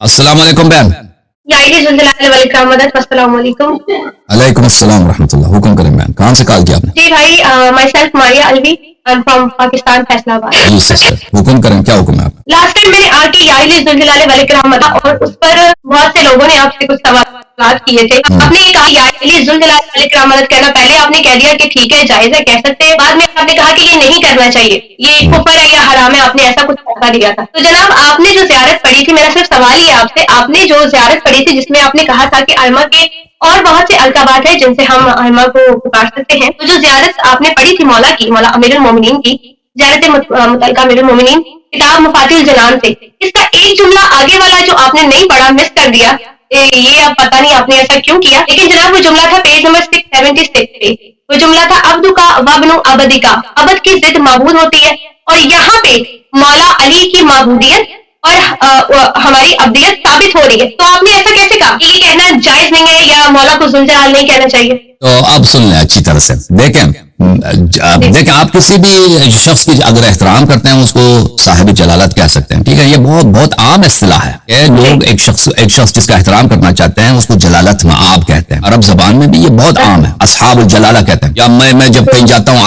السلام علیکم بہن. علیکم السلام ورحمۃ اللہ. حکم کریں بہن, کہاں سے کال کیا آپ نے؟ جی بھائی, my self Maria الوی from Pakistan, فیصلہ آباد. جی سسٹر, حکم کریں, کیا حکم ہے آپ؟ لاسٹ ٹائم میں نے آ کے اور اس پر بہت سے لوگوں نے آپ سے کچھ سوالات کیے تھے. آپ نے کہا کہنا, پہلے آپ نے کہہ دیا کہ ٹھیک ہے جائز ہے کہہ سکتے ہیں, بعد میں آپ نے کہا کہ یہ نہیں کرنا چاہیے, یہ کفر ہے یا حرام ہے, آپ نے ایسا کچھ بتا دیا تھا. تو جناب آپ نے جو زیارت پڑھی تھی, میرا صرف سوال ہی ہے آپ سے, آپ نے جو زیارت پڑھی تھی جس میں آپ نے کہا تھا کہ ائمہ کے اور بہت سے القابات ہیں جن سے ہم ائمہ کو پکار سکتے ہیں, تو جو زیارت آپ نے پڑھی تھی مولا کی, مولا امیر المومنین کی, زیارت متعلقہ امیر المومنین, کتاب مفاتیح الجنان سے, اس کا ایک جملہ آگے والا جو آپ نے نہیں پڑھا, مس کر دیا, یہ اب پتہ نہیں آپ نے ایسا کیوں کیا, لیکن جناب وہ جملہ تھا پیج نمبر 676 پہ, وہ جملہ تھا عبد کا وابن عبد کا, عبد کی ضد معبود ہوتی ہے, اور یہاں پہ مولا علی کی معبودیت اور ہماری ابدیت ثابت ہو رہی ہے. تو آپ نے ایسا کیسے کہا کہ یہ کہنا جائز نہیں ہے یا مولا کو ذوالجلال نہیں کہنا چاہیے؟ تو آپ سن لیں اچھی طرح سے, دیکھیں آپ کسی بھی شخص کی اگر احترام کرتے ہیں اس کو صاحب جلالت کہہ سکتے ہیں, ٹھیک ہے. یہ بہت عام اصطلاح ہے کہ لوگ ایک شخص جس کا احترام کرنا چاہتے ہیں اس کو جلالت مآب کہتے ہیں. عرب زبان میں بھی یہ بہت عام ہے, اصحاب الجلالہ کہتے ہیں. یا میں جب کہیں جاتا ہوں,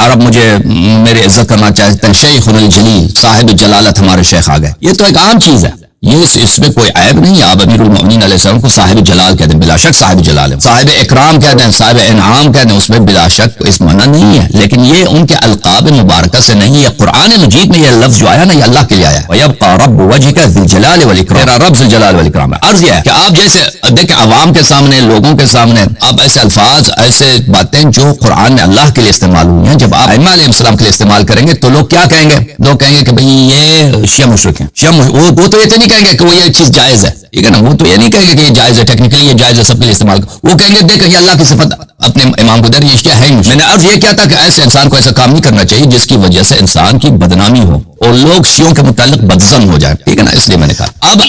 عرب مجھے میری عزت کرنا چاہتے ہیں, شیخ الجلیل, صاحب جلالت ہمارے شیخ آ گئے. یہ تو ایک عام چیز ہے, یہ اس میں کوئی عیب نہیں ہے. آپ امیر المؤمنین علیہ السلام کو صاحب جلال کہتے ہیں, بلا شک صاحب جلال ہے. صاحب اکرام کہتے ہیں, صاحب انعام کہتے ہیں, اس میں بلا شک اس معنی نہیں ہے, لیکن یہ ان کے القاب مبارکہ سے نہیں ہے. قرآن مجید میں یہ لفظ جو آیا نا, یہ اللہ کے لیے آیا, وَيَبْقَى رَبُّ وَجْهِكَ ذِي الْجَلَالِ وَالْإِكْرَامِ. میرا رب ذی الجلال والاکرام ہے. عرض یہ ہے کہ آپ جیسے دیکھیں عوام کے سامنے, لوگوں کے سامنے آپ ایسے الفاظ, ایسے باتیں جو قرآن میں اللہ کے لیے استعمال ہوئی ہیں, جب آپ ائمہ علیہ السلام کے لیے استعمال کریں گے تو لوگ کیا کہیں گے؟ لوگ کہیں گے کہ بھئی یہ شیعہ مشرک ہیں. وہ تو یہ نہیں کہیں گے کہ وہ یہ چیز جائز ہے, ٹھیک ہے نا. وہ تو یہ نہیں کہیں گے کہ یہ جائز ہے, ٹیکنیکلی یہ جائز ہے, سب کے لیے استعمال. وہ کہیں گے دیکھیں یہ اللہ کی صفت اپنے امام کو دے رہی ہے, کیا ہے. میں نے عرض یہ کیا تھا کہ ایسے انسان کو ایسا کام نہیں کرنا چاہیے جس کی وجہ سے انسان کی بدنامی ہو اور لوگ شیعوں کے متعلق بدظن ہو جائے, ٹھیک ہے نا. اس لیے میں نے کہا اب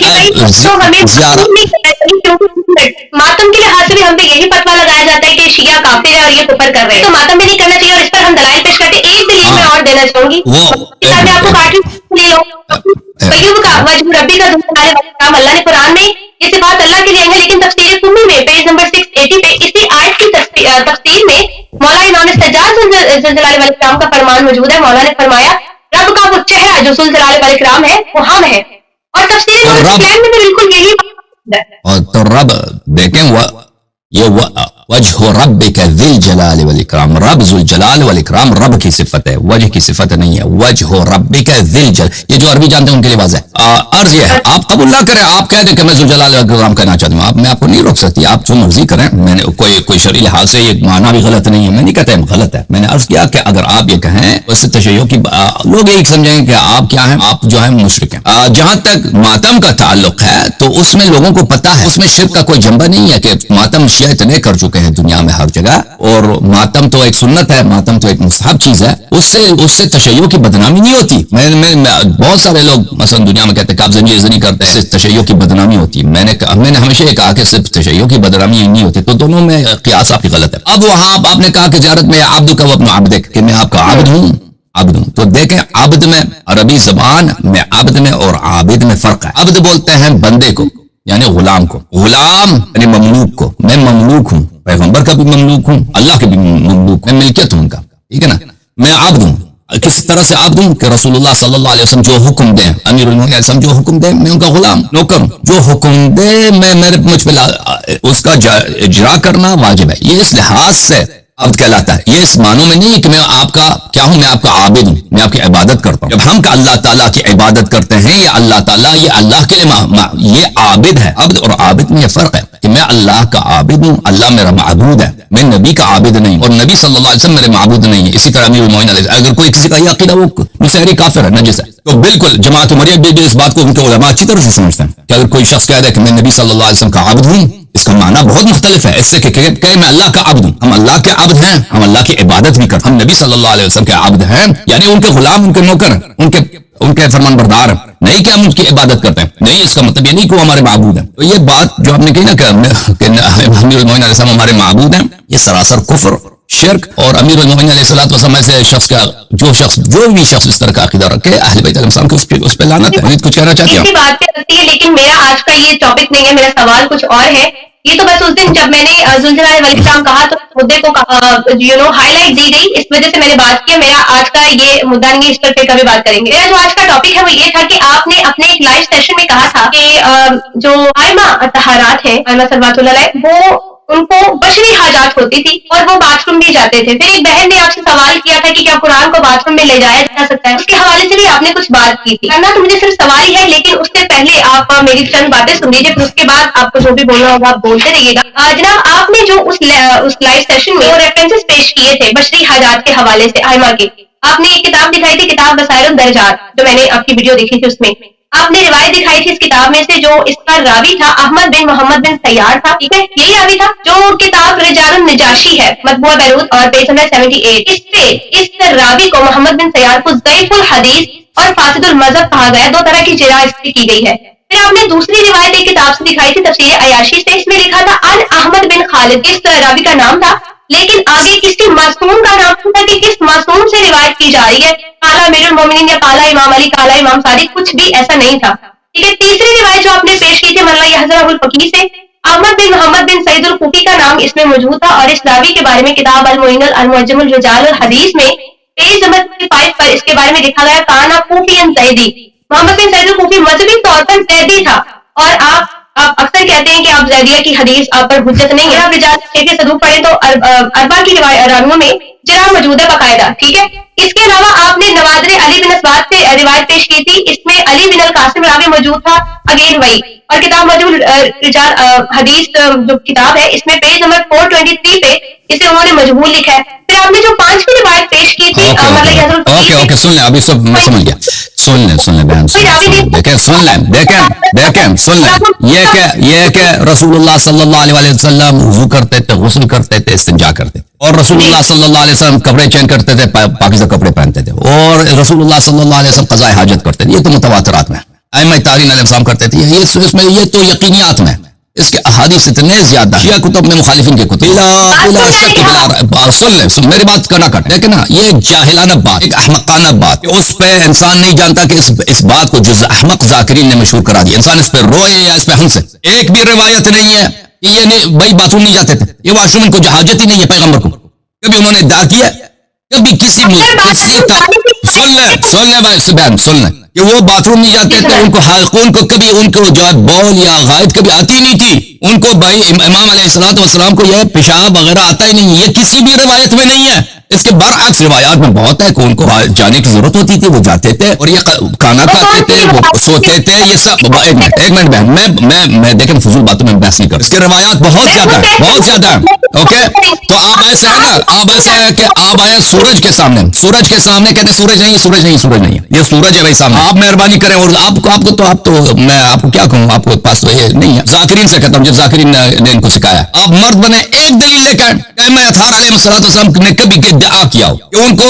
ماتم کے لحاظ سے بھی ہم پہ یہی فتویٰ لگایا جاتا ہے کہ شیعہ کافر ہے اور یہ کفر کر رہے ہیں, تو ماتم بھی نہیں کرنا چاہیے, اور اس پر ہم دلائل پیش کرتے ہیں. ایک دلیل میں اور دینا چاہوں گی, میں آپ کو کاٹ لے لوں. ایوب کا وجہ ربی کا ذوالجلال، اللہ نے قرآن میں یہ صفات اللہ کے لیے ہیں، لیکن تفسیر قمی میں پیج نمبر 680 پہ اسی آیت کی تفسیر میں مولا امام سجاد ذوالجلال والاکرام کا فرمان موجود ہے. مولا نے فرمایا رب کا وہ چہرہ جو ذوالجلال والاکرام ہے وہ ہم ہے، اور تفسیر میں بھی بالکل یہی اور تو رب دیکھیں یہ وجہ ربک ذی الجلال والاکرام، رب ذو الجلال والاکرام رب کی صفت ہے، وجہ کی صفت نہیں ہے. وجہ ربک ذی الجلال، یہ جو عربی جانتے ہیں ان کے لیے واضح ہے. عرض یہ ہے آپ قبول نہ کریں، آپ کہہ دیں کہ میں ذو الجلال والاکرام کہنا چاہتا ہوں، میں آپ کو نہیں روک سکتی، آپ جو مرضی کریں. میں نے کوئی شرعی لحاظ سے یہ معنی بھی غلط نہیں ہے، میں نہیں کہتا ہے غلط ہے. میں نے عرض کیا کہ اگر آپ یہ کہیں اس سے تشیع کی لوگ یہی سمجھیں گے کہ آپ کیا ہیں، آپ جو ہیں مشرک ہیں. جہاں تک ماتم کا تعلق ہے تو اس میں لوگوں کو پتہ ہے اس میں شرک کا کوئی جنبہ نہیں ہے، کہ ماتم شیعہ اتنے کر چکے ہیں دنیا میں ہر جگہ، اور ماتم تو ایک سنت ہے، ماتم تو ایک مستحب چیز ہے، اس سے تشیع کی بدنامی نہیں ہوتی. میں بہت سارے لوگ مثلا دنیا میں کہتے ہیں کہ آپ زنجیر نہیں کرتے، اس سے تشیع کی بدنامی ہوتی ہے. میں نے ہمیشہ یہ کہا کہ صرف تشیع کی بدنامی نہیں ہوتی، تو دونوں میں قیاس آپ کی غلط ہے. اب وہاں آپ نے کہا کہ زیارت میں عبد کا وابن عبدک، کہ میں آپ کا عبد ہوں. تو دیکھیں عبد میں عربی زبان میں عبد میں اور عابد میں فرق ہے. عبد بولتے ہیں بندے کو، یعنی غلام کو، غلام یعنی مملوک کو. میں مملوک ہوں، پیغمبر کا بھی مملوک ہوں، اللہ کے بھی مملوک، میں ملکیت ہوں ان کا، ٹھیک ہے نا. میں عبد ہوں، کس طرح سے عبد ہوں کہ رسول اللہ صلی اللہ علیہ وسلم جو حکم دیں، امیر المؤمنین علیہ السلام جو حکم دیں میں ان کا غلام نوکر ہوں. جو حکم دے مجھ پہ اس کا اجرا کرنا واجب ہے. یہ اس لحاظ سے عبد کہلاتا ہے. یہ اس معنوں میں نہیں کہ میں آپ کا کیا ہوں، میں آپ کا عابد ہوں، میں آپ کی عبادت کرتا ہوں. جب ہم اللہ تعالیٰ کی عبادت کرتے ہیں، یہ اللہ تعالیٰ یہ اللہ کے لیے یہ عابد ہے. عبد اور عابد میں یہ فرق ہے کہ میں اللہ کا عابد ہوں، اللہ میرا معبود ہے، میں نبی کا عابد نہیں، اور نبی صلی اللہ علیہ وسلم میرے معبود نہیں ہے. اسی طرح امیر المؤمنین علیہ السلام، اگر کوئی کسی کا یہ عقیدہ وہ مسحری کافر ہے، نجس ہے، تو بالکل جماعت مریم بھی اس بات کو ان کے علماء اچھی طرح سے سمجھتے ہیں کہ اگر کوئی شخص کہہ دے کہ میں نبی صلی اللہ علیہ وسلم کا عابد ہوں، اس کا معنی بہت مختلف ہے اس سے کہ میں اللہ کا عبد ہوں. ہم اللہ کے عبد ہیں، ہم اللہ کی عبادت بھی کرتے ہیں. ہم نبی صلی اللہ علیہ وسلم کے عبد ہیں، یعنی ان کے غلام، ان کے نوکر، ان کے فرمان بردار ہیں، نہیں کہ ہم ان کی عبادت کرتے ہیں. نہیں، اس کا مطلب یہ نہیں کہ وہ ہمارے معبود ہیں. تو یہ بات جو ہم نے کہی نا کہ امیر المؤمنین علیہ السلام ہمارے معبود ہیں، یہ سراسر کفر شرک. اور امیر المومنین علیہ الصلوۃ والسلام سے شخص کا جو بھی شخص اس طرح کا عقیدہ رکھے اہل بیت علیہ السلام کو اس پہ لعنت ہے. امید کچھ کہنا چاہتی اسی بات پہ کرتی ہے، لیکن میرا آج کا یہ ٹاپک نہیں ہے، میرا سوال کچھ اور ہے. یہ تو بس اس دن جب میں نے ذوالجلال والاکرام کہا تو مدعے کو ہائی لائٹ دی گئی، اس وجہ سے میں نے بات کی. میرا آج کا یہ مدعا نہیں، اس پر پھر کبھی بات کریں گے. میرا جو آج کا ٹاپک ہے وہ یہ تھا کہ آپ نے اپنے ایک لائیو سیشن میں کہا تھا کہ جو ائمہ طہارات ہیں، ائمہ صلوات اللہ علیہ، وہ ان کو بشری حاجات ہوتی تھی اور وہ باتھ روم بھی جاتے تھے. پھر ایک بہن نے آپ سے سوال کیا تھا کہ کیا قرآن کو باتھ روم میں لے جایا جا سکتا ہے، اس کے حوالے سے بھی آپ نے کچھ بات کی تھی. کرنا تو مجھے صرف سوال ہی ہے، لیکن اس سے پہلے آپ میری چند باتیں سن لیجیے، پھر اس کے بعد آپ کو جو بھی بولنا ہوگا آپ بولتے رہیے گا. جناب، آپ نے جو اس لائیو سیشن میں ریفرنسز پیش کیے تھے بشری حاجات کے حوالے سے ائمہ کے، آپ نے ایک کتاب دکھائی تھی، کتاب بصائر الدرجات، جو میں نے آپ کی ویڈیو دیکھی تھی، اس میں آپ نے روایت دکھائی تھی اس کتاب میں سے، جو اس کا راوی تھا احمد بن محمد بن سیار تھا. ٹھیک ہے، یہی راوی تھا. جو کتاب رجال النجاشی ہے، مطبوعہ بیروت اور پیج نمبر 78، اس سے اس راوی کو محمد بن سیار کو ضعیف الحدیث اور فاسد المذہب کہا گیا. دو طرح کی جرح اس پہ کی گئی ہے. پھر آپ نے دوسری روایت ایک کتاب سے دکھائی تھی، تفسیر عیاشی سے، اس میں لکھا تھا ان احمد بن خالد، اس راوی کا نام تھا، لیکن آگے کسی معصوم کا نام تھا کہ کس معصوم سے روایت کی جا رہی ہے. کالا امیر المومنین یا کالا امام علی، کالا امام صادق، کچھ بھی ایسا نہیں تھا. ٹھیک ہے، تیسری روایت جو آپ نے پیش کی تھی ملا یحضرہ الفقیہ سے، احمد بن محمد بن سعید الکوفی کا نام اس میں موجود تھا، اور اس راوی کے بارے میں کتاب المعین المعجم الرجال الحدیث میں پیج نمبر 5 پر اس کے بارے میں لکھا گیا کانا کوفی زیدی. محمد بن سعید الکوفی مذہبی طور پر زیدی تھا، اور آپ اکثر کہتے ہیں کہ آپ زیدیہ کی حدیث آپ پر حجت نہیں ہے. آپ رجال شیخ صدوق پڑھیں تو اربع کی راویوں میں جرح موجود ہے باقاعدہ. ٹھیک ہے، اس کے علاوہ آپ نے نوادر علی بن اسبات سے روایت پیش کی تھی، اس میں علی بن القاسم راوی موجود تھا، اگین وہی. اور کتاب موجود رجال حدیث جو کتاب ہے، اس میں پیج نمبر 423 پہ اسے انہوں نے مجہول لکھا ہے. پھر آپ نے جو 5ویں روایت پیش کی تھی اوکے سن لیں، ابھی سب میں سمجھ گیا. سن لیں بہن، دیکھیں سن لیں یہ کہ رسول اللہ صلی اللہ علیہ وسلم وضو کرتے تھے، غسل کرتے تھے، استنجا کرتے تھے، اور رسول اللہ صلی اللہ علیہ وسلم کپڑے چینج کرتے تھے، پاکیزہ کپڑے پہنتے تھے، اور رسول اللہ صلی اللہ علیہ وسلم قضاء حاجت کرتے تھے. یہ تو متواترات میں ائمہ تارین علیہ السلام کرتے تھے. اس میں یہ تو یقینیات میں، اس کے احادیث اتنے زیادہ شیعہ کتب میں، مخالفین کے کتب بلا شک بلا. سن میری بات کرنا کٹ. لیکن یہ جاہلانہ بات، ایک احمقانہ بات، اس پہ انسان نہیں جانتا کہ اس بات کو جز احمق ذاکرین نے مشہور کرا دیا. انسان اس پہ روئے یا اس پہ ہنسے. ایک بھی روایت نہیں ہے کہ یہ نہیں بھائی باتھ روم نہیں جاتے تھے، یہ واش روم کو جو حاجت ہی نہیں ہے پیغمبر کو. کبھی انہوں نے ادعا کیا، کبھی کسی کا سن لیں بھائی بہن، سن لیں کہ وہ باتھ روم نہیں جاتے تھے، ان کو حلقون کو کبھی ان کو جو بول یا غائط کبھی آتی نہیں تھی. ان کو بھائی امام علیہ الصلوۃ والسلام کو یہ پیشاب وغیرہ آتا ہی نہیں. یہ کسی بھی روایت میں نہیں ہے. اس کے برعکس روایات میں بہت ہے کہ ان کو جانے کی ضرورت ہوتی تھی، وہ جاتے تھے، اور یہ کھانا کھاتے تھے، وہ سوتے تھے. یہ سب ایک منٹ بہن، میں دیکھیں فضول باتوں میں بحث نہیں کر. اس کے روایات بہت زیادہ ہیں. اوکے، تو آپ ایسے ہیں نا، آپ ایسے ہیں کہ آپ آئے سورج کے سامنے کہتے ہیں سورج نہیں، یہ سورج ہے بھائی سامنے. آپ مہربانی کریں، اور آپ کو میں آپ کو کیا کہوں، آپ کے پاس یہ نہیں ہے. ذاکرین سے کہتا ہوں، جب ذاکرین نے ان کو سکھایا. آپ مرد بنے، ایک دلیل لے کر ائمہ اطہار علیہ السلام نے کبھی ادعا کیا ہو کہ ان کو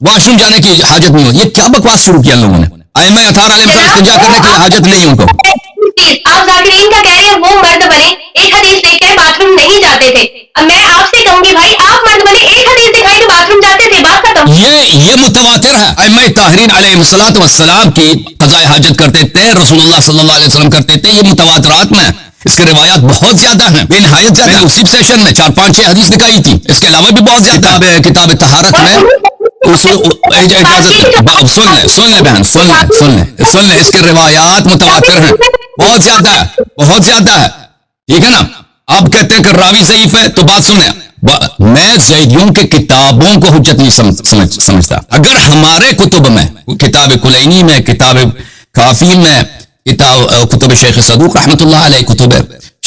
واش روم جانے کی حاجت نہیں ہو. یہ کیا بکواس شروع کیا ان لوگوں نے. ائمہ اطہار علیہ السلام استنجا کرنے کی حاجت نہیں ان کو. آپ ذاکرین کا کہہ رہے ہیں وہ مرد بنے ایک حدیث لے کر باتھ روم نہیں جاتے تھے. اب میں آپ سے کہوں گی بھائی آپ مرد بنے ایک حدیث دکھائی تو باتھ روم جاتے تھے، بات ختم. یہ متواتر ہے. ائمہ طاہرین علیہ السلام کی قضاء حاجت کرتے تھے، رسول اللہ صلی اللہ علیہ وسلم کرتے تھے. یہ متواترات میں اس کے روایات بہت زیادہ ہیں، بے نہایت زیادہ. اسی سیشن میں 4-5-6 حدیث دکھائی تھی. اس کے علاوہ بھی بہت زیادہ کتاب طہارت میں سن لیں بہن، سن لیں. اس کے روایات متواتر ہیں، بہت زیادہ ہے. ٹھیک ہے نا. آپ کہتے ہیں کہ راوی ضعیف ہے، تو بات سنیں. میں زیدیوں کے کتابوں کو حجت نہیں سمجھتا. اگر ہمارے کتب میں، کتاب کلینی میں، کتاب کافی میں، کتب شیخ صدوق رحمۃ اللہ علیہ، کتب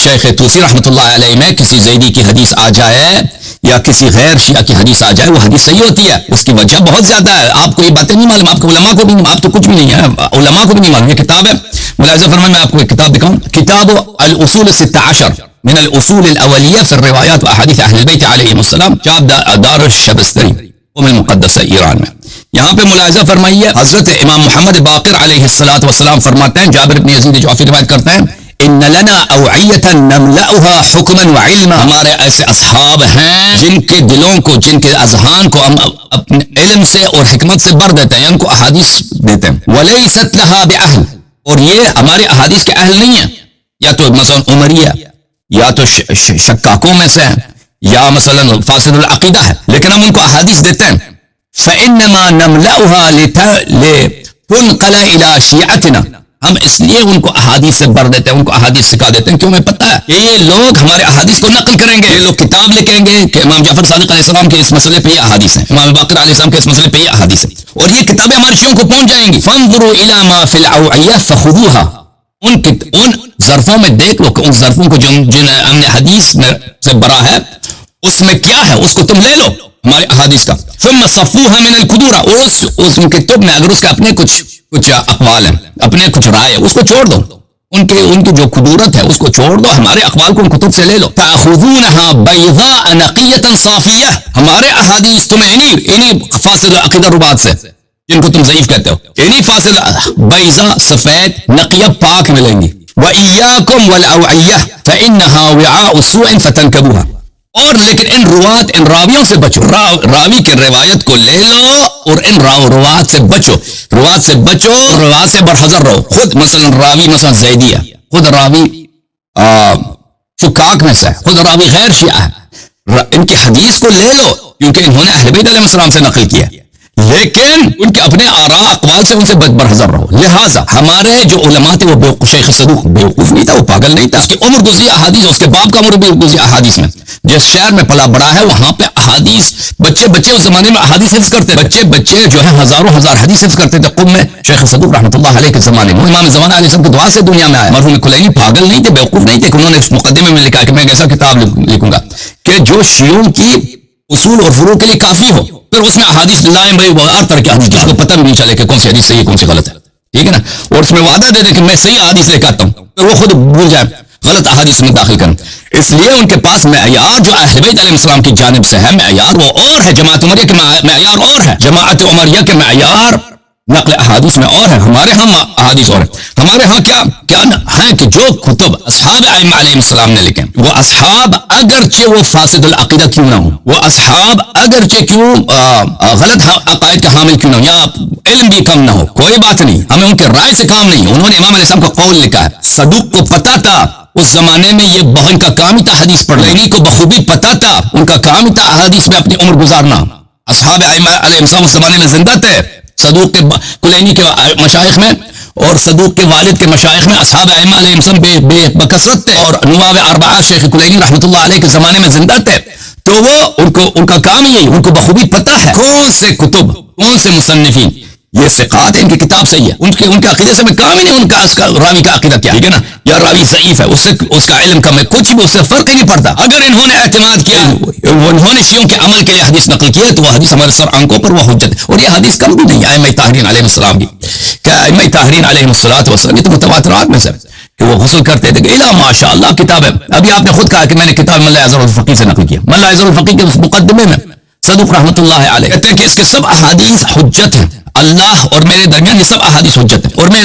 شیخ توسی رحمۃ اللہ علیہ میں کسی زیدی کی حدیث آ جائے یا کسی غیر شیعہ کی حدیث آ جائے، وہ حدیث صحیح ہوتی ہے. اس کی وجہ بہت زیادہ ہے. آپ کو یہ باتیں نہیں معلوم، آپ کو علماء کو بھی نہیں، آپ تو کچھ بھی نہیں ہے، علماء کو بھی نہیں معلوم. یہ کتاب ہے ملاحظہ فرمائیں، میں آپ کو ایک کتاب دکھاؤں. کتاب الاصول 16 من الاصول الاولیہ فی الروایات واحادیث اہل البیت علیہم السلام، چاپ دار الشبستری ام المقدسہ ایران میں. یہاں پہ ملاحظہ فرمائیے، حضرت امام محمد باقر علیہ السلام فرماتے ہیں، جابر بن یزید جعفی روایت کرتے ہیں، ان لنا اوعیۃ نملأها حکما وعلما، ہمارے ایسے اصحاب ہیں جن کے دلوں کو، جن کے اذہان کو ہم اپنے علم سے اور حکمت سے بھر دیتے ہیں، ان کو احادیث دیتے ہیں. ولیست لها باہل، اور یہ ہمارے احادیث کے اہل نہیں ہیں، یا تو مثلا عمریہ، یا تو شکاکوں میں سے ہیں، یا مثلا فاسد العقیدہ ہے، لیکن ہم ان کو احادیث دیتے ہیں. فانما نملأها لتنقل الى شیعتنا، ہم اس لیے ان کو احادیث سے بھر دیتے ہیں، ان کو احادیث سکھا دیتے ہیں، کیوں ہمیں پتہ ہے کہ یہ لوگ ہمارے احادیث کو نقل کریں گے، یہ لوگ کتاب لکھیں گے کہ امام جعفر صادق علیہ السلام کے اس مسئلے پہ یہ احادیث ہیں، امام باقر علیہ السلام کے اس مسئلے پہ یہ احادیث ہیں، اور یہ کتابیں ہمارے شیعوں کو پہنچ جائیں گی. فانظروا الى ما في الاوعیہ فخذوها، ان ظرفوں میں دیکھ لو کہ ان ظرفوں کو جن ہم نے حدیث میں سے بھرا ہے اس میں کیا ہے، اس کو تم لے لو ہمارے احادیث کا. ثم صفوها من القدورہ، اور اس کتب میں اگر اس کے اپنے کچھ اقوال ہیں، اپنے کچھ رائے، اس کو چھوڑ دو، ان کی جو قدورت ہے اس کو چھوڑ دو، ہمارے اقوال کو ان کتب سے لے لو. تأخذونها بیضاء نقیۃ صافیہ، ہمارے احادیث تمہیں انہی فاسد عقیدہ ربات سے جن کو تم ضعیف کہتے ہو، انہی فاسد بیضاء سفید نقیہ پاک ملیں گی. وإياكم والأوعية فإنها وعاء سوء فتنكبوها، اور لیکن ان راویوں سے بچو، راوی کی روایت کو لے لو اور ان روات سے بچو، روات سے برحذر رہو. خود مثلا راوی مثلا زیدی ہے، خود راوی شکاک میں سے ہے، خود راوی غیر شیعہ ہے، ان کی حدیث کو لے لو کیونکہ انہوں نے اہل بیت علیہ السلام سے نقل کیا، لیکن ان کے اپنے آراء اقوال سے ان سے برحذر رہو. لہٰذا ہمارے جو علماء تھے وہ شیخ صدوق بیوقوف نہیں تھا، وہ پاگل نہیں تھا، اس کی عمر گزری احادیث، اس کے باپ کا عمر بھی گزری احادیث میں. جس شہر میں پلا بڑا ہے وہاں پہ احادیث، بچے اس زمانے میں احادیث حفظ کرتے تھے، بچے جو ہے ہزاروں ہزار حدیث حفظ کرتے تھے. قم میں شیخ صدوق رحمۃ اللہ علیہ کے زمانے میں امام زمانہ علیہ السلام کی دعا سے دنیا میں آیا. مرحوم کلینی پاگل نہیں تھے، بیوقوف نہیں تھے کہ انہوں نے اس مقدمے میں لکھا کہ میں ایک ایسا کتاب لکھوں گا کہ جو شیعوں کی اصول اور فروع کے لیے کافی ہو، پھر اس میں احادیث لائیں بھائی ہر طرح کی حدیث، کسی کو پتہ بھی نہیں چلے کہ کون سی حدیث صحیح ہے کون سی غلط ہے، ٹھیک ہے نا، اور اس میں وعدہ دے دیں کہ میں صحیح احادیث لے کے آتا ہوں، پھر وہ خود بھول جائے، غلط احادیث میں داخل کریں. اس لیے ان کے پاس معیار جو اہل بیت علیہ السلام کی جانب سے ہے معیار وہ اور ہے، جماعت عمریہ کے معیار اور ہے، جماعت عمریہ کے معیار نقل احادیث میں اور ہے، ہمارے ہاں احادیث اور ہے. ہمارے ہاں کیا ہے کہ جو کتب اصحاب ائمہ علیہ السلام نے لکھے، وہ اصحاب اگرچہ وہ فاسد العقیدہ کیوں نہ ہوں، وہ اصحاب اگرچہ کیوں غلط عقائد کا حامل کیوں نہ ہو، یا علم بھی کم نہ ہو، کوئی بات نہیں، ہمیں ان کے رائے سے کام نہیں. انہوں نے امام علیہ السلام کا قول لکھا ہے، صدوق کو پتہ تھا اس زمانے میں یہ بہن کا کام ہی تھا حدیث پڑھنا، انہیں کو بخوبی پتہ تھا، ان کا کام ہی تھا احادیث میں اپنی عمر گزارنا. اصحاب ائمہ علیہ السلام اس زمانے میں زندہ تھے، صدوق کے کلینی کے مشائخ میں اور صدوق کے والد کے مشائخ میں اصحاب ائمہ علیہ السلام بے بکثرت تھے، اور نواب اربعہ شیخ کلینی رحمۃ اللہ علیہ کے زمانے میں زندہ تھے. تو وہ ان کا کام یہی، ان کو بخوبی پتہ ہے کون سے کتب، کون سے مصنفین یہ ثقات ہے، ان کی کتاب صحیح ہے، ان کے عقیدے سے میں کام ہی نہیں، ان کا راوی کا عقیدہ کیا ہے نا، یا راوی ضعیف ہے، اس کا علم کم ہے، کچھ بھی اس سے فرق ہی نہیں پڑتا. اگر انہوں نے اعتماد کیا، انہوں نے شیعوں کے عمل کے لیے حدیث نقل کی ہے تو وہ حدیث ہمارے سر آنکھوں پر وہ حجت ہے. اور یہ حدیث کم بھی نہیں ہے ائمہ طاہرین علیہ السلام کی، کہ ائمہ طاہرین علیہ السلام یہ تو متواترات میں سے کہ وہ غسل کرتے تھے کہ الا ماشاء اللہ کتاب ہے. ابھی آپ نے خود کہا کہ میں نے کتاب ملا اظہر الفقی سے نقل کیا، ملا اظہر الفقی کے اس مقدمے میں صدوق رحمۃ اللہ علیہ کہتے ہیں کہ اس کے سب احادیث حجت ہیں، اللہ اور میرے درمیان یہ سب احادیث حجت ہیں، اور میں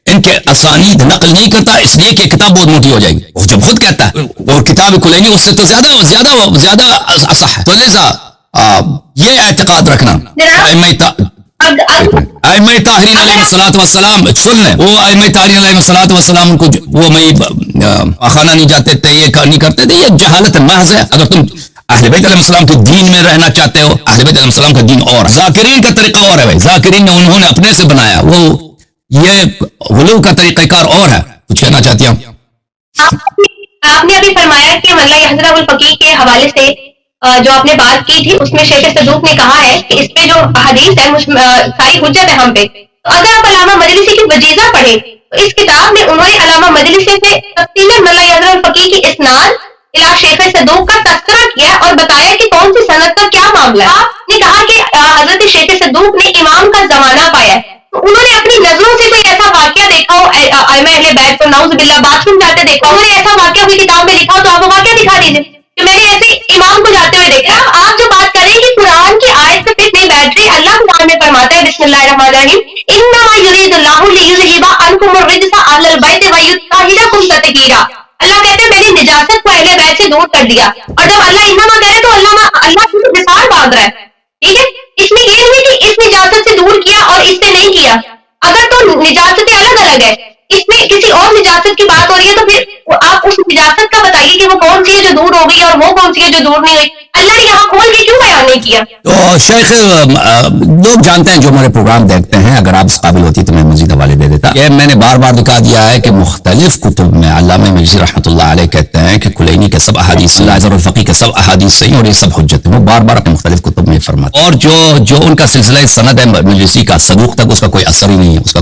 ان کے اسانید نقل نہیں کرتا اس لیے کہ کتاب بہت موٹی ہو جائے گی. وہ جب خود کہتا ہے، اور کتاب کلینی اس سے تو زیادہ اصح ہے. تو لہذا یہ اعتقاد رکھنا ائمہ طاہرین علیہ الصلوۃ والسلام، سن لیں، وہ ائمہ طاہرین علیہ الصلوۃ والسلام ان کو وہ خانہ نہیں جاتے تھے، یہ نہیں کرتے تھے، یہ جہالت محض ہے. اگر تم اہل بیت علیہ السلام کے دین میں رہنا چاہتے ہو، اہل بیت علیہ السلام کا دین اور ہے، ذاکرین کا طریقہ اور ہے. بھائی ذاکرین نے انہوں نے اپنے سے بنایا، وہ یہ غلو کا طریقہ کار اور ہے. کچھ کہنا چاہتی ہوں؟ آپ نے ابھی فرمایا کہ ملا حضرت الفقیہ کے حوالے سے جو آپ نے بات کی تھی اس میں شیخ صدوق نے کہا ہے کہ اس پہ جو حدیث ہے ساری حجت ہے ہم پہ. تو اگر آپ علامہ مجلسی کی وجیزہ پڑھیں تو اس کتاب میں انہوں نے علامہ مجلسی سے تفصیل ملا حضرت الفقیہ کی اسناد الى شیخ صدوق کا تذکرہ کیا اور بتایا کہ کون سی سند کا کیا معاملہ ہے. آپ نے کہا کہ حضرت شیخ صدوق نے امام کا زمانہ پایا، تو انہوں نے اپنی نظروں سے کوئی ایسا واقعہ دیکھا ہو، ائمہ اہل بیت کو نعوذ باللہ باتھ روم جاتے دیکھا، انہوں نے ایسا واقعہ کوئی کتاب میں لکھا ہو تو آپ وہ واقعہ دکھا دیجیے کہ میں نے ایسے امام کو جاتے ہوئے دیکھا. آپ جو بات کریں کہ قرآن کی آیت سے فٹ نہیں بیٹھ رہی، اللہ قرآن میں فرماتا ہے بسم اللہ الرحمن الرحیم انما یرید اللہ لیذھب عنکم الرجس اہل البیت طاہرکم تطہیرا، اللہ کہتے ہیں میں نے نجاست کو اہل بیت سے دور کر دیا. اور جب اللہ انما کہہ رہے تو اللہ کی مثال باندھ رہا ہے. ٹھیک ہے، اس میں یہ نہیں کہ اس نجاست سے دور کیا اور اس سے نہیں کیا. اگر تو نجاستیں الگ الگ ہے، اس میں کسی اور نجاست کی بات ہو رہی ہے تو پھر آپ اس نجاست کا بتائیے کہ وہ کون سی ہے جو دور ہو گئی اور وہ کون سی ہے جو دور نہیں ہوئی. اللہ نے یہاں کھول کے کیوں بیان نہیں کیا؟ تو شیخ لوگ جانتے ہیں جو ہمارے پروگرام دیکھتے ہیں، اگر آپ اس قابل ہوتی تو میں مزید حوالے دے دیتا. یہ میں نے بار بار دکھا دیا ہے کہ مختلف کتب میں علامہ مجلسی رحمۃ اللہ علیہ کہتے ہیں کہ کلینی کے سب احادیث، ظاہر الفقی کے سب احادیث صحیح اور یہ سب حجت ہیں. وہ بار بار اپنے مختلف کتب میں فرماتے ہیں. اور جو ان کا سلسلہ سند ہے مجلسی کا صدوق تک، اس کا کوئی اثر ہی نہیں ہے، اس کا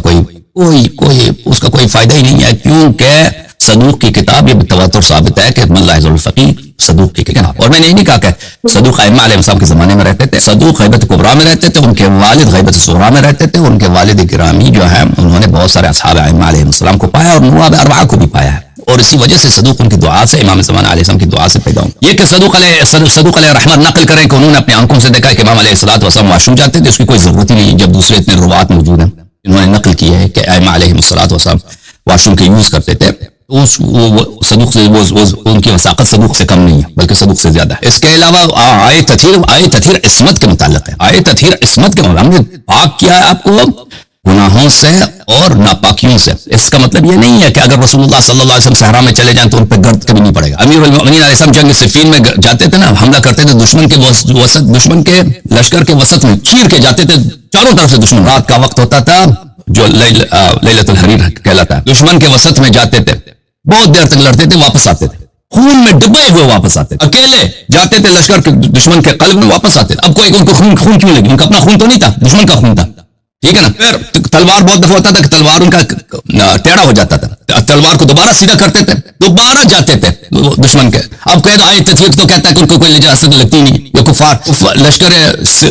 کوئی فائدہ ہی نہیں ہے، کیونکہ صدوق کی کتاب یہ بالتواتر ثابت ہے کہ من لا یحضر الفقیہ صدوق کی کتاب. اور میں نے یہ نہیں کہا کہ صدوق ائمہ علیہ السلام کے زمانے میں رہتے تھے. صدوق غیبت کبریٰ میں رہتے تھے، ان کے والد غیبت صغریٰ میں رہتے تھے. ان کے والد گرامی جو ہیں انہوں نے بہت سارے اصحاب ائمہ علیہ السلام کو پایا اور نواب اربعہ کو بھی پایا ہے، اور اسی وجہ سے صدوق ان کی دعا سے، امام زمانہ علیہ السلام کی دعا سے پیدا ہوں. یہ کہ صدوق علیہ رحمت نقل کریں کہ انہوں نے اپنی آنکھوں سے دیکھا کہ امام علیہ السلام واش روم جاتے تھے، اس کی کوئی ضرورت ہی نہیں جب دوسرے اتنے روات موجود ہیں. انہوں نے نقل کی ہے کہ ائمہ علیہ السلام واش روم کے یوز کرتے تھے. صدوق سے ان کی وثاقت صدوق سے کم نہیں ہے بلکہ صدوق سے زیادہ ہے. اس کے علاوہ آئے تطہیر عصمت کے متعلق ہے. آئے تطہیر عصمت کے متعلق، ہم نے پاک کیا ہے آپ کو گناہوں سے اور ناپاکیوں سے. اس کا مطلب یہ نہیں ہے کہ اگر رسول اللہ صلی اللہ علیہ وسلم صحرا میں چلے جائیں تو ان پہ گرد کبھی نہیں پڑے گا. امیر المؤمنین علیہ السلام جنگ صفین میں جاتے تھے نا، حملہ کرتے تھے، دشمن کے لشکر کے وسط میں چیر کے جاتے تھے چاروں طرف سے دشمن. رات کا وقت ہوتا تھا جو لیلۃ الحریر کہلاتا ہے. دشمن کے وسط میں جاتے تھے، بہت دیر تک لڑتے تھے، واپس آتے تھے خون میں ڈبے ہوئے، واپس آتے تھے. اکیلے جاتے تھے لشکر کے دشمن کے قلب میں، واپس آتے تھے. اب کوئی ان کو خون کیوں لگی؟ ان کا اپنا خون تو نہیں تھا، دشمن کا خون تھا. ٹھیک ہے نا. پھر تلوار بہت دفعہ ہوتا تھا کہ تلوار ان کا ٹیڑھا ہو جاتا تھا، تلوار کو دوبارہ سیدھا کرتے تھے، دوبارہ جاتے تھے دشمن کے. اب کہہ دو آئے تطہیر تو کہتا ہے کہ ان کو کوئی نجاست لگتی نہیں. یہ کفار لشکر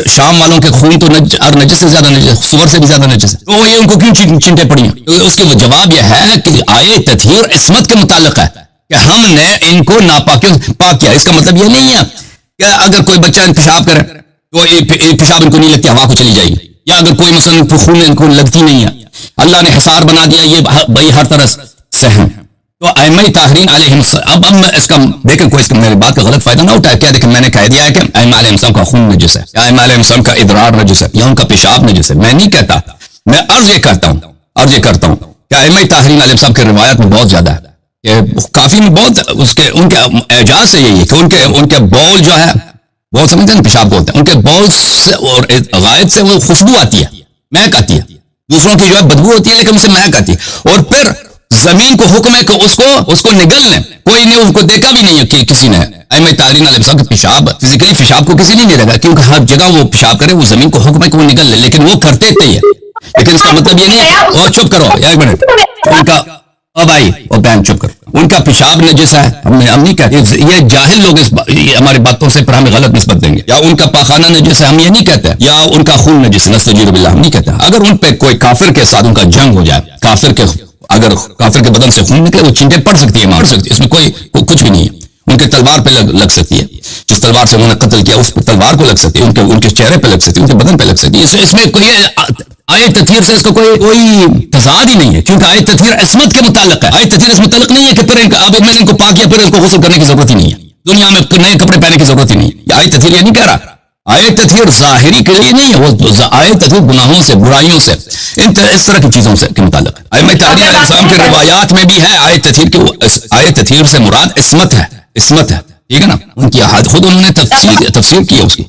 شام والوں کے خون تو نجس سے زیادہ نجس، سور سے بھی زیادہ نجس ہے، تو یہ ان کو کیوں چنٹے پڑی ہیں؟ اس کی جواب یہ ہے کہ آئے تطہیر عصمت کے متعلق ہے کہ ہم نے ان کو ناپاکیوں سے پاک کیا. اس کا مطلب یہ نہیں ہے کہ اگر کوئی بچہ پیشاب کرے تو پیشاب ان کو نہیں لگتی، ہوا کو چلی جائے گی. یا اگر کوئی مثلا خون ان کو لگتی نہیں ہے، اللہ نے حصار بنا دیا، یہ بھائی ہر طرح سے ہیں. تو ائمہ طاہرین علیہ السلام، اب ہم اس کا دیکھیں کوئی اس کا میری بات کا غلط فائدہ نہ اٹھائے. کیا دیکھیں میں نے کہہ دیا ہے کہ ائمہ علیہ السلام کا خون نجس ہے، یا ائمہ علیہ السلام کا ادرار نجس ہے، یا ان کا پیشاب نجس ہے. میں نہیں کہتا، میں عرض یہ کرتا ہوں کہ ائمہ طاہرین علیہ السلام کی روایت میں بہت زیادہ ہے کہ کافی میں بہت ان کے اعجاز سے یہی ہے کہ ان کے بول جو ہے، بہت سمجھتے ہیں پیشاب بولتے ہیں، ان کے بول سے اور غائط سے وہ خوشبو آتی ہے، مہک آتی ہے. دوسروں کی جو ہے بدبو ہوتی ہے لیکن ان سے مہک آتی ہے. اور پھر زمین کو حکم ہے کہ اس کو نگل لیں. کوئی نے اس کو دیکھا بھی نہیں ہے کہ کسی نے ائمہ طاہرین علیہ السلام کے پیشاب، فزیکلی پیشاب کو کسی نہیں دیکھا، کیونکہ ہر جگہ وہ پیشاب کرے، وہ زمین کو حکم ہے کہ وہ نگل لے، لیکن وہ کرتے تھے. لیکن اس کا مطلب یہ نہیں ہے. اور چپ کرو ایک منٹ، ان کا اب آئی اور بہن چپ کرو، ان کا پیشاب نجس ہے، ہم نہیں کہتے. یہ جاہل لوگ ہماری باتوں سے پر ہمیں غلط نسبت دیں گے. یا ان کا پاخانہ نجس ہے، ہم یہ نہیں کہتے. یا ان کا خون نجس ہے، نستجیر باللہ، ہم نہیں کہتے. اگر ان پہ کوئی کافر کے ساتھ ان کا جنگ ہو جائے، اگر کافر کے بدن سے خون نکلے، وہ چینٹے پڑ سکتی ہے، مار سکتی ہے، اس میں کوئی کچھ بھی نہیں ہے. ان کے تلوار پہ لگ سکتی ہے، جس تلوار سے انہوں نے قتل کیا اس تلوار کو لگ سکتی ہے، ان کے چہرے پہ لگ سکتی ہے، ان کے بدن پہ لگ سکتی ہے. اس میں کوئی آئے تطہیر سے اس کو کوئی تضاد ہی نہیں ہے، کیونکہ آئے تطہیر عصمت کے متعلق ہے. آئے تطہیر اس متعلق نہیں ہے کہ پھر اب میں نے ان کو پاک کیا پھر ان کو غسل کرنے کی ضرورت ہی نہیں ہے، دنیا میں نئے کپڑے پہننے کی ضرورت ہی نہیں ہے. آئے تطہیر یہ نہیں کہہ رہا. آئے تطہیر ظاہری کے لیے نہیں ہے، وہ آئے تطہیر گناہوں سے، برائیوں سے، اس طرح کی چیزوں سے کے متعلق ہے. ائمہ طاہرین علیہ السلام کی روایات میں بھی ہے آئے تطہیر سے مراد عصمت ہے. ٹھیک ہے نا. ان کی خود انہوں نے تفسیر کی ہے اس کی.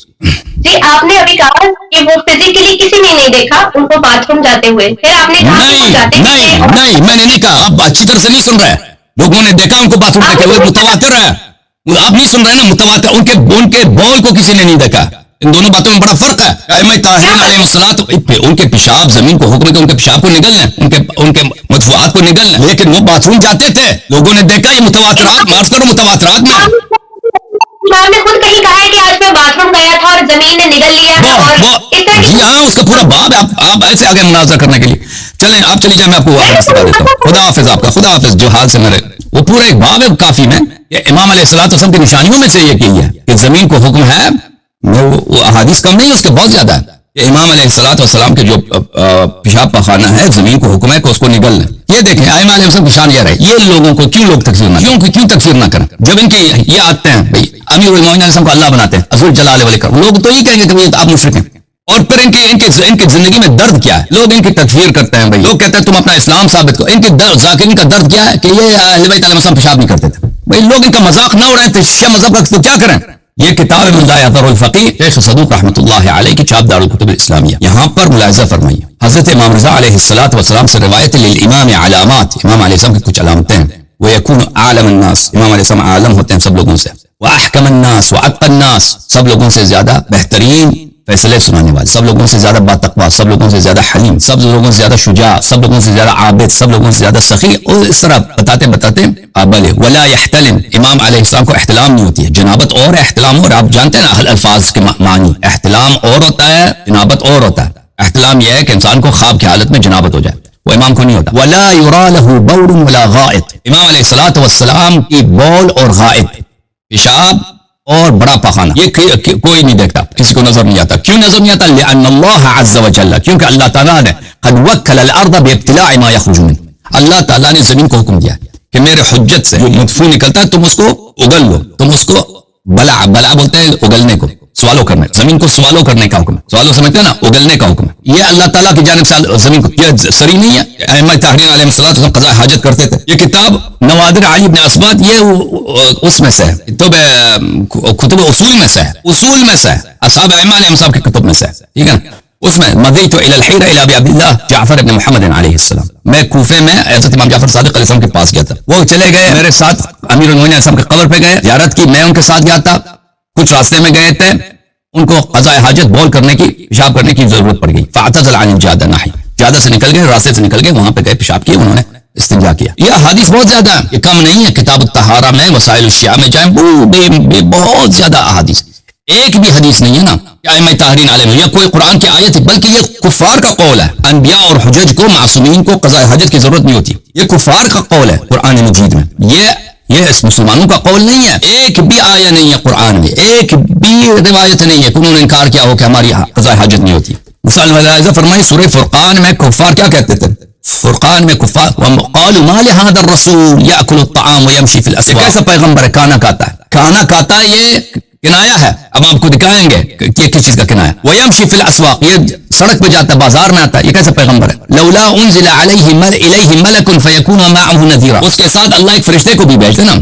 جی آپ نے ابھی کہا کہ وہ فزیکلی کسی نے نہیں دیکھا ان کو باتھ روم جاتے ہوئے، پھر آپ نے کہا نہیں میں نے نہیں کہا. آپ اچھی طرح سے نہیں سن رہے. لوگوں نے دیکھا ان کو باتھ روم جاتے ہوئے، متواتر ہے. آپ نہیں سن رہے نا، متواتر. ان کے بول کو کسی نے نہیں دیکھا. ان دونوں باتوں میں بڑا فرق ہے. ائمہ طاہرین علیہ السلام ان کے پیشاب، زمین کو حکم ہے کہ ان کے پیشاب کو نگل لیں، ان کے مدفوعات کو نگل لیں، لیکن وہ باتھ روم جاتے تھے. لوگوں نے دیکھا. یہ متواترات معاف کرو، متواترات میں امام نے خود کہیں کہا ہے کہ آج میں باتھ روم گیا تھا اور زمین نے نگل لیا ہے. جی ہاں، اس کا پورا باب ہے. آپ ایسے آگے مناظرہ کرنے کے لیے چلیں، آپ چلی جائیں، میں آپ کو بتا دیتا ہوں. خدا حافظ. آپ کا خدا حافظ. جو حال سے میرے وہ پورا ایک باب ہے کافی میں. امام علیہ السلام کی نشانیوں میں سے یہ ہے کہ زمین کو حکم ہے. وہ احادیث کم نہیں، اس کے بہت زیادہ ہے. کہ امام علیہ السلام کے جو پیشاب پخانہ ہے زمین کو حکم ہے کہ اس کو نگل لیں. یہ دیکھیں ائمہ علیہ السلام کی شان یہ رہے, یہ لوگوں کو کیوں لوگ تکفیر نہ کیوں تکفیر نہ کریں جب ان کی یہ آتے ہیں بھائی امیر المومنین علیہ السلام کو اللہ بناتے ہیں ذو الجلال والاکرام, لوگ تو یہ کہیں گے کہ آپ مشرک ہیں. اور پھر ان کی زندگی میں درد کیا ہے, لوگ ان کی تکفیر کرتے ہیں بھائی, لوگ کہتے ہیں تم اپنا اسلام ثابت کرو. ان کے ذاکرین کا درد کیا ہے کہ یہ اہل بیت علیہ السلام پیشاب نہیں کرتے تھے. بھائی لوگ ان کا مذاق نہ اڑائیں تو شیعہ مذہب رکھ تو کیا کریں. یہ کتاب ملدہ اثر الفقی شیخ صدوق رحمۃ اللہ علیہ کی چاپ دارالکتب الاسلامیہ, یہاں پر ملاحظہ فرمائیے حضرت امام رضا علیہ السلام سے روایت للامام علامات, امام علیہ السلام کی کچھ علامتیں ہیں. ويكون اعلم الناس, امام علیہ السلام عالم ہوتے ہیں سب لوگوں سے. واحکم الناس واتقى الناس, سب لوگوں سے زیادہ بہترین فیصلے سنانے والے, سب لوگوں سے زیادہ باتقوا, سب لوگوں سے زیادہ حلیم, سب لوگوں سے زیادہ شجاع, سب لوگوں سے زیادہ عابد, سب لوگوں سے زیادہ سخی, اور اس طرح بتاتے ابل. ولا يحتلم, امام علیہ السلام کو احتلام نہیں ہوتی ہے. جنابت اور احتلام اور, آپ جانتے ہیں نا الفاظ کے معنی, احتلام اور ہوتا ہے, جنابت اور ہوتا ہے. احتلام یہ ہے کہ انسان کو خواب کی حالت میں جنابت ہو جائے, وہ امام کو نہیں ہوتا. ولا يرى له بول ولا غائط, امام علیہ السلام کی بول اور غائط, پیشاب اور بڑا پخانہ, یہ کوئی نہیں دیکھتا, کسی کو نظر نہیں آتا. کیوں نظر نہیں آتا؟ لأن اللہ عز وجل, کیونکہ اللہ تعالیٰ نے قد وکل الارض بابتلاع ما یخرج منه, اللہ تعالیٰ نے زمین کو حکم دیا کہ میرے حجت سے جو مدفوع نکلتا ہے تم اس کو اگل لو, تم اس کو بلع بولتے ہیں اگلنے کو, سوالو کرنے, زمین کو سوالو کرنے کا حکم ہے. سوالو سمجھتے ہیں نا, اگلنے کا حکم ہے. یہ اللہ تعالیٰ کی جانب سے زمین کو, یہ سری نہیں ہے. ائمہ طاہرین علیہ السلام قضاء حاجت کرتے تھے. یہ کتاب نوادر علی بن اسبات, یہ اس میں سے ہے, کتب اصول میں سے ہے, اصول میں سے ہے, اصحاب ائمہ علیہ السلام کی کتب میں سے ہے, ٹھیک ہے نا. اس میں مضیت الى الحیرہ الى ابی عبداللہ جعفر ابن محمد علیہ السلام, میں کوفے میں حضرت امام جعفر صادق علیہ السلام کے پاس گیا تھا. وہ چلے گئے میرے ساتھ, امیر المومنین علیہ السلام کے قبر پہ گئے, زیارت کی, میں ان کے ساتھ گیا تھا. کچھ راستے میں گئے تھے, ان کو قضاء حاجت بول کرنے کی, پیشاب کرنے کی ضرورت پڑ گئی. فاعتزل عن الجادہ ناحی, جادہ سے نکل گئے, راستے سے نکل گئے, وہاں پہ گئے, پیشاب کیے, انہوں نے استنجا کیا. یہ احادیث بہت زیادہ ہیں, یہ کم نہیں ہے. کتاب الطہارہ میں, وسائل الشیعہ میں جائیں, بہت زیادہ احادیث, ایک بھی حدیث نہیں ہے نا کہ ائمہ طاہرین علیہ یا کوئی قرآن کی آیت ہے, بلکہ یہ کفار کا قول ہے. انبیاء اور حجج کو, معصومین کو قضاء حاجت کی ضرورت نہیں ہوتی. یہ کفار کا قول ہے قرآن مجید میں, یہ اس مسلمانوں کا قول نہیں ہے. ایک بھی آیہ نہیں ہے قرآن میں, ایک بھی روایت نہیں ہے کہ انہوں نے انکار کیا ہو کہ ہماری قضاء حاجت نہیں ہوتی. مثال فرمائی سورہ فرقان میں کفار کیا کہتے تھے, فرقان میں کفار وقالوا ما لهذا الرسول ياكل الطعام ويمشي في الاسواق, کیسا پیغمبر ہے, کھانا کھاتا ہے, کھانا کھاتا ہے, یہ کنایا ہے. اب آپ کو دکھائیں گے کہ کس چیز کا کنایا. ويمشي في الاسواق, یہ سڑک پہ جاتا ہے, بازار میں آتا ہے, یہ کیسا پیغمبر ہے. لولا انزل عليه ملك فيكون معه نذيرا, اس کے ساتھ اللہ ایک فرشتے کو بھی بھیجتے نا,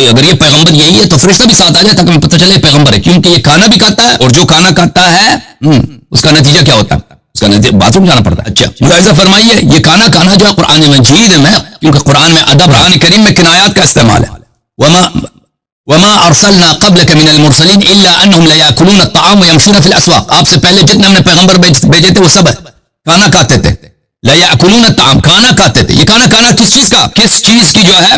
اگر یہ پیغمبر یہی ہے تو فرشتہ بھی ساتھ آ جائے تاکہ پتہ چلے پیغمبر ہے, کیونکہ یہ کھانا بھی کھاتا ہے, اور جو کھانا کھاتا ہے اس کا نتیجہ کیا ہوتا ہے, اس کا نتیجہ باتھ روم جانا پڑتا ہے. اچھا ملاحظہ فرمائیے, یہ کھانا کھانا جو ہے قرآن مجید میں, کیونکہ قرآن میں ادب, قرآن کریم میں کنایات کا استعمال ہے. وما ارسلنا قبلك من المرسلين الا انهم ليأكلون الطعام ويمشون في الاسواق, آپ سے پہلے جتنے ہم نے پیغمبر بھیجے تھے وہ سب کھانا کھاتے تھے. ليأكلون الطعام, کھانا کھاتے تھے. یہ کھانا کھانا کس چیز کا, کس چیز کی جو ہے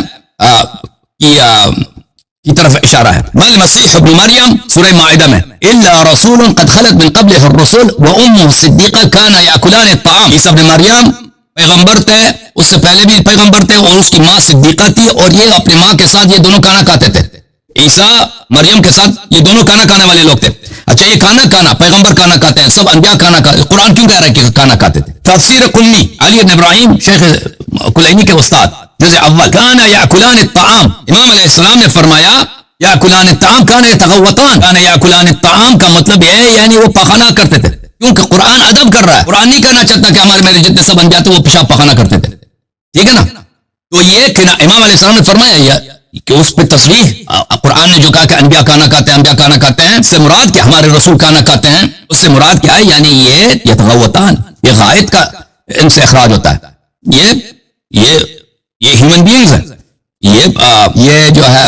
کی طرف اشارہ ہے. بل مسیح ابن مریم سورہ مائدہ میں, الا رسول قد خلت من قبله الرسل وامه الصدیقہ كان يأكلان الطعام, عیسیٰ ابن مریم پیغمبر تھے, اس سے پہلے بھی پیغمبر تھے, اور اس کی ماں صدیقہ تھی, اور یہ اپنی ماں کے ساتھ یہ دونوں کھانا کھاتے تھے. عیسیٰ مریم کے ساتھ یہ دونوں کھانا کھانے والے لوگ تھے. اچھا یہ کھانا پیغمبر کھانا کھاتے ہیں, سب انبیاء کھانا کھاتے, قرآن کیوں کہہ رہا ہے کہ کھانا کھاتے تھے. تفسیر کلی علی بن ابراہیم شیخ کلینی کے استاد, جزء اول, کان یاکلان الطعام, امام علیہ السلام نے فرمایا یاکلان الطعام کان یتغوطان, کان یاکلان الطعام کا مطلب ہے یعنی وہ پخانا کرتے تھے, کیونکہ قرآن ادب کر رہا ہے. قرآن نہیں کہنا چاہتا کہ ہمارے میرے جتنے سب انبیاء تھے وہ پیشاب پخانا کرتے تھے, ٹھیک ہے نا. تو یہ امام علیہ السلام نے فرمایا کہ اس پہ تصریح, قرآن نے جو کہا کہ انبیاء کھانا کھاتے ہیں, انبیاء کھانا کھاتے ہیں, اس سے مراد کیا, ہمارے رسول کھانا کھاتے ہیں, اس سے مراد کیا ہے, یعنی یہ یتغوطان, یہ غائط کا ان سے اخراج ہوتا ہے. یہ ہیومن بینگز ہیں, یہ جو ہے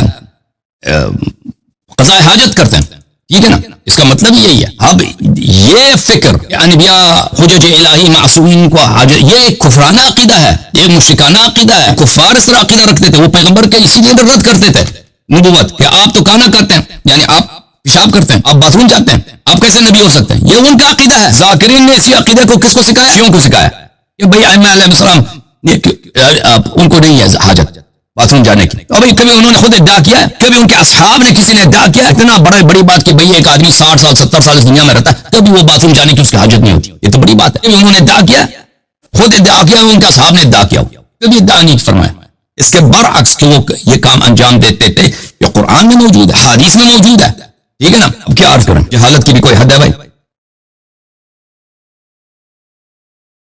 قضاء حاجت کرتے ہیں, ٹھیک ہے نا. اس کا مطلب یہی ہے. اب یہ فکر انبیاء حجج الہی معصومین کو حاجت, یہ ایک کفرانہ عقیدہ ہے, یہ مشرکانہ عقیدہ ہے. کفار اس طرح عقیدہ رکھتے تھے, وہ پیغمبر کے اسی لیے رد کرتے تھے نبوت, کہ آپ تو کھانا کھاتے ہیں, یعنی آپ پیشاب کرتے ہیں, آپ باتھ روم جاتے ہیں, آپ کیسے نبی ہو سکتے ہیں. یہ ان کا عقیدہ ہے. ذاکرین نے اسی عقیدے کو کس کو سکھایا, شیعوں کو سکھایا کہ بھائی ائمہ علیہ السلام ان کو نہیں ہے حاجت, باتھ روم جانے کی. اور بھائی کبھی انہوں نے خود ادعا کیا ہے, کبھی ان کے اصحاب نے کسی نے ادعا کیا ہے, اتنا بڑی بات کہ بھئی ایک آدمی 60 سال 70 سال اس دنیا میں رہتا ہے کبھی وہ باتھ روم جانے کی اس کی حاجت نہیں ہوتی, یہ تو بڑی بات ہے. کبھی انہوں نے ادعا کیا, خود ادعا کیا, ان کے اصحاب نے ادعا کیا, کبھی ادعا نہیں فرمایا. اس کے برعکس کہ وہ یہ کام انجام دیتے تھے, یہ قرآن میں موجود ہے, حدیث میں موجود ہے. ٹھیک ہے نا. اب کیا عرض کریں, جہالت کی بھی کوئی حد ہے بھائی.